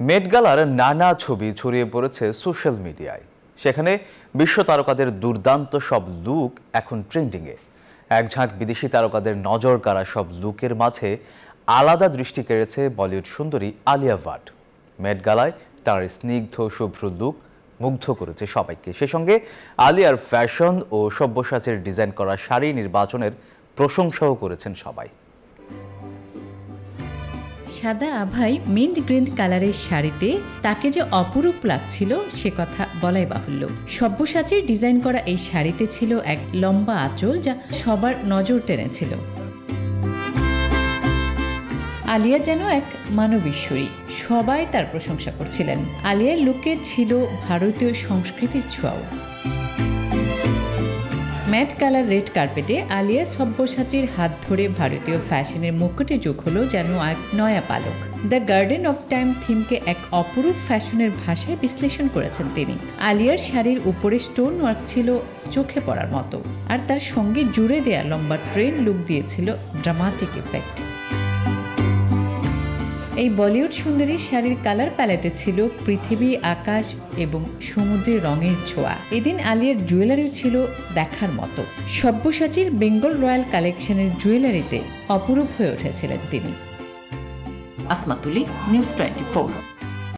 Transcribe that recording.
মেট গালার নানা ছবি ছড়িয়ে পড়েছে সোশ্যাল মিডিয়ায়। সেখানে বিশ্ব তারকাদের দুর্দান্ত সব লুক এখন ট্রেন্ডিংয়ে। এক ঝাঁক বিদেশি তারকাদের নজর কাড়া সব লুকের মাঝে আলাদা দৃষ্টি কেড়েছে বলিউড সুন্দরী আলিয়া ভাট। মেট গালায় তার স্নিগ্ধ শুভ্র লুক মুগ্ধ করেছে সবাইকে। সে সঙ্গে আলিয়ার ফ্যাশন ও সব্যসাচীর ডিজাইন করা শাড়ি নির্বাচনের প্রশংসাও করেছেন সবাই। সাদা আভায় মিন্ট গ্রিন কালারের শাড়িতে তাকে যে অপরূপ লাগছিল সে কথা বলাই বাহুল্য। সব্যসাচীর ডিজাইন করা এই শাড়িতে ছিল এক লম্বা আঁচল যা সবার নজর টেনেছিল। আলিয়া যেন এক মানবেশ্বরী, সবাই তার প্রশংসা করছিলেন। আলিয়ার লুকে ছিল ভারতীয় সংস্কৃতির ছোঁয়াও। ম্যাট কালার রেড কার্পেটে আলিয়া সব্যসাচীর হাত ধরে ভারতীয় ফ্যাশনের মুকুটে যোগ হলো যেন এক নয়া পালক। দ্য গার্ডেন অফ টাইম থিমকে এক অপরূপ ফ্যাশনের ভাষায় বিশ্লেষণ করেছেন তিনি। আলিয়ার শাড়ির উপরে স্টোন ওয়ার্ক ছিল চোখে পড়ার মতো, আর তার সঙ্গে জুড়ে দেয়া লম্বা ট্রেন লুক দিয়েছিল ড্রামাটিক ইফেক্ট। এই বলিউড সুন্দরীর শাড়ির কালার প্যালেটে ছিল পৃথিবী, আকাশ এবং সমুদ্রের রঙের ছোঁয়া। এদিন আলিয়ার জুয়েলারিও ছিল দেখার মতো। সব্যসাচীর বেঙ্গল রয়্যাল কালেকশনের জুয়েলারিতে অপরূপ হয়ে উঠেছিলেন তিনি। আসমা তুলি, নিউজ 24।